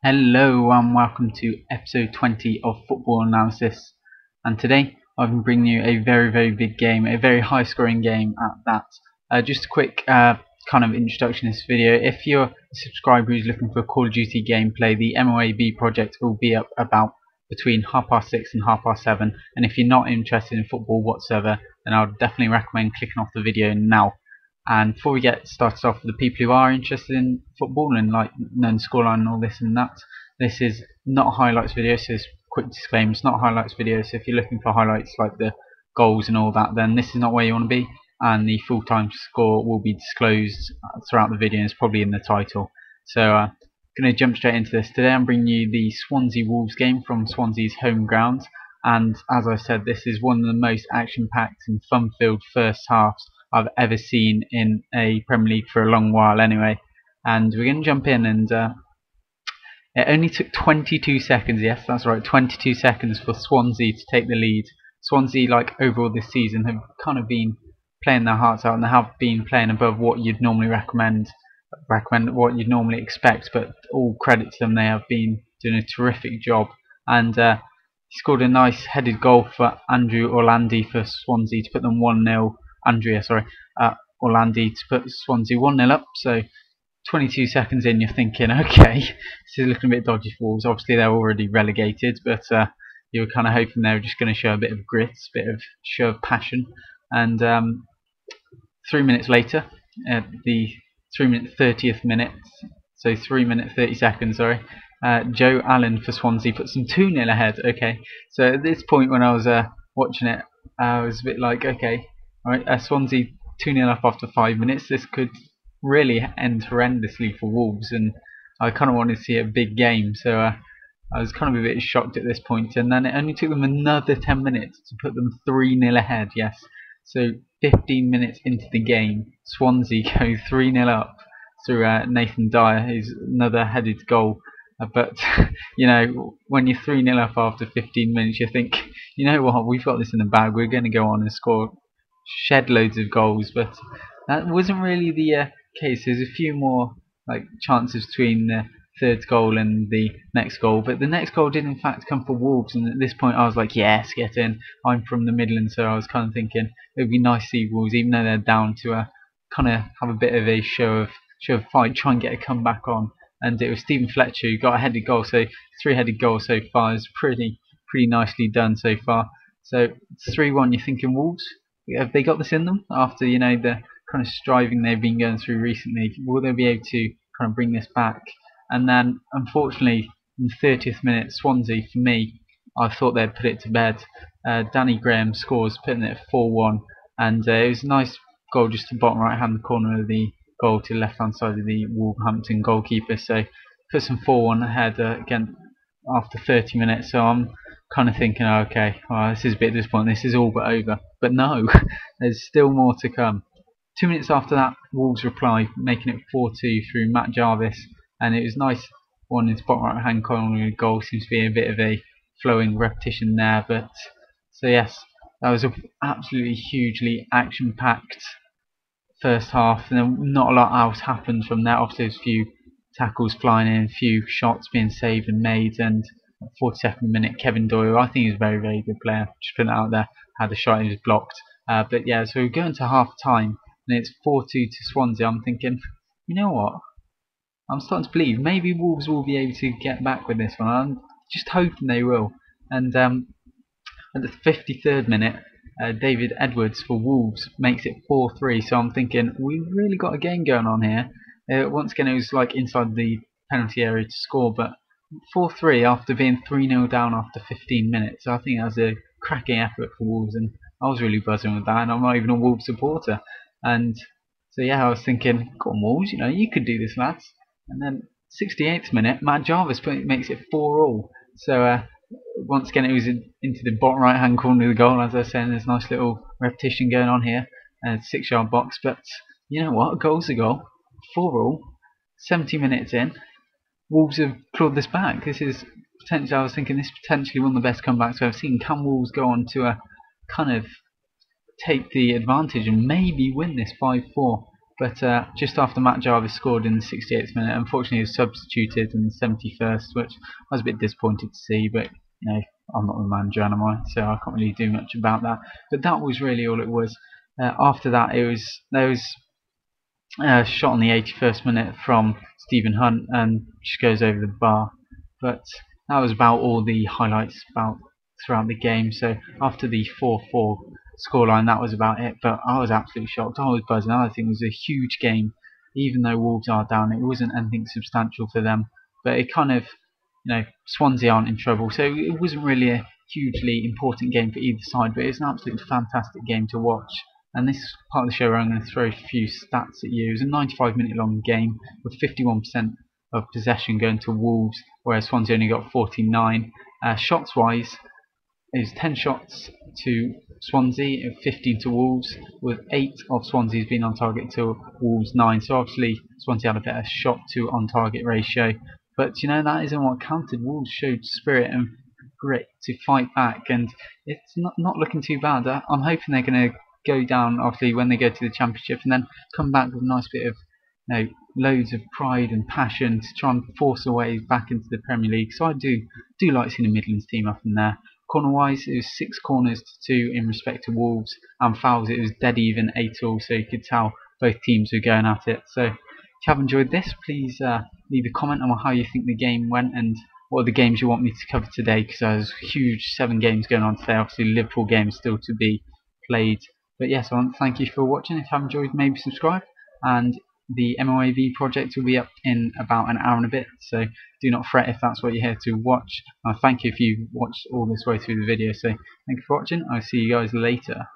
Hello and welcome to episode 20 of Football Analysis, and today I've been bringing you a very big game, a very high scoring game at that. Just a quick kind of introduction to this video. If you're a subscriber who's looking for Call of Duty gameplay, the MOAB Project will be up about between 6:30 and 7:30, and if you're not interested in football whatsoever, then I would definitely recommend clicking off the video now. And before we get started off with the people who are interested in football and like knowing the scoreline and all this and that, this is not a highlights video, so it's quick disclaimer, it's not a highlights video, so if you're looking for highlights like the goals and all that, then this is not where you want to be, and the full-time score will be disclosed throughout the video and it's probably in the title. So I'm going to jump straight into this. Today I'm bringing you the Swansea Wolves game from Swansea's home ground, and as I said, this is one of the most action-packed and fun-filled first halves I've ever seen in a Premier League for a long while anyway. And we're going to jump in, and it only took 22 seconds, yes that's right, 22 seconds for Swansea to take the lead. Swansea, like overall this season, have kind of been playing their hearts out, and they have been playing above what you'd normally recommend what you'd normally expect, but all credit to them, they have been doing a terrific job. And he scored a nice headed goal for Orlandi for Swansea to put them 1-0. Orlandi to put Swansea 1-0 up. So 22 seconds in, you're thinking, okay, this is looking a bit dodgy for Wolves. Obviously they're already relegated, but you were kind of hoping they were just going to show a bit of grit, a bit of show of passion. And 3 minutes later, at the 30th minute, so 3 minutes 30 seconds, sorry, Joe Allen for Swansea puts them 2-0 ahead. Okay, so at this point when I was watching it, I was a bit like, okay, alright, Swansea 2-0 up after 5 minutes. This could really end horrendously for Wolves, and I kind of wanted to see a big game, so I was kind of a bit shocked at this point. And then it only took them another 10 minutes to put them 3-0 ahead, yes. So 15 minutes into the game, Swansea go 3-0 up through Nathan Dyer, who's another headed goal. But you know, when you're 3-0 up after 15 minutes, you think, you know what, we've got this in the bag. We're going to go on and score shed loads of goals. But that wasn't really the case. There's a few more like chances between the third goal and the next goal, but the next goal did in fact come for Wolves. And at this point I was like, yes, get in. I'm from the Midlands, so I was kind of thinking it would be nice to see Wolves, even though they're down, to kind of have a bit of a show of fight, try and get a comeback on. And it was Fletcher who got a headed goal, so 3 headed goals so far is pretty nicely done so far. So it's 3-1. You're thinking, Wolves, have they got this in them after, you know, the kind of striving they've been going through recently? Will they be able to kind of bring this back? And then unfortunately in the 30th minute, Swansea, for me, I thought they'd put it to bed. Danny Graham scores, putting it at 4-1, and it was a nice goal, just the bottom right hand corner of the goal to the left hand side of the Wolverhampton goalkeeper. So puts them 4-1 ahead again after 30 minutes. So I'm kind of thinking, okay, well, this is a bit disappointing, this is all but over. But no, there's still more to come. 2 minutes after that, Wolves reply, making it 4-2 through Matt Jarvis, and it was nice one in the bottom right hand corner of the goal. Seems to be a bit of a flowing repetition there. But so yes, that was an absolutely hugely action packed first half, and then not a lot else happened from that. Obviously there's a few tackles flying in, a few shots being saved and made, and 42nd minute, Kevin Dyer, I think he's a very good player, just putting it out there, had a shot, he was blocked. But yeah, so we're going to half time and it's 4-2 to Swansea. I'm thinking, you know what, I'm starting to believe maybe Wolves will be able to get back with this one. I'm just hoping they will. And at the 53rd minute, David Edwards for Wolves makes it 4-3. So I'm thinking, we've really got a game going on here. Once again, it was like inside the penalty area to score, but 4-3 after being 3-0 down after 15 minutes. So I think that was a cracking effort for Wolves, and I was really buzzing with that. And I'm not even a Wolves supporter. And so yeah, I was thinking, come on Wolves, you know, you could do this, lads. And then 68th minute, Matt Jarvis makes it 4-all. So once again, it was into the bottom right hand corner of the goal. As I was saying, there's a nice little repetition going on here, 6-yard box. But you know what, a goal's a goal. 4-all, 70 minutes in, Wolves have clawed this back. This is potentially, I was thinking, this is potentially one of the best comebacks I've seen. Can Wolves go on to kind of take the advantage and maybe win this 5-4? But just after Matt Jarvis scored in the 68th minute, unfortunately he was substituted in the 71st, which I was a bit disappointed to see, but you know, I'm not the manager, am I? So I can't really do much about that. But that was really all it was. After that, there was a shot on the 81st minute from Stephen Hunt and just goes over the bar. But that was about all the highlights about throughout the game. So after the 4-4 scoreline, that was about it. But I was absolutely shocked. I was buzzing. I think it was a huge game. Even though Wolves are down, it wasn't anything substantial for them. But it kind of, you know, Swansea aren't in trouble. So it wasn't really a hugely important game for either side. But it's an absolutely fantastic game to watch. And this is part of the show where I'm going to throw a few stats at you. It was a 95-minute long game with 51% of possession going to Wolves, whereas Swansea only got 49. Shots wise, it was 10 shots to Swansea and 15 to Wolves, with 8 of Swansea's being on target to Wolves 9. So obviously Swansea had a better shot to on target ratio. But you know, that isn't what counted. Wolves showed spirit and grit to fight back, and it's not looking too bad. I'm hoping they're going to go down obviously when they go to the Championship and then come back with a nice bit of, you know, loads of pride and passion to try and force their way back into the Premier League. So I do like seeing the Midlands team up in there. Corner wise, it was 6 corners to 2 in respect to Wolves, and fouls it was dead even 8-all, so you could tell both teams were going at it. So if you have enjoyed this, please leave a comment on how you think the game went and what are the games you want me to cover today, because there's huge 7 games going on today. Obviously Liverpool games still to be played. But yes, I want to thank you for watching. If you have enjoyed, maybe subscribe. And the MOAB project will be up in about an hour and a bit, so do not fret if that's what you're here to watch. Thank you if you watched all this way through the video. So thank you for watching. I'll see you guys later.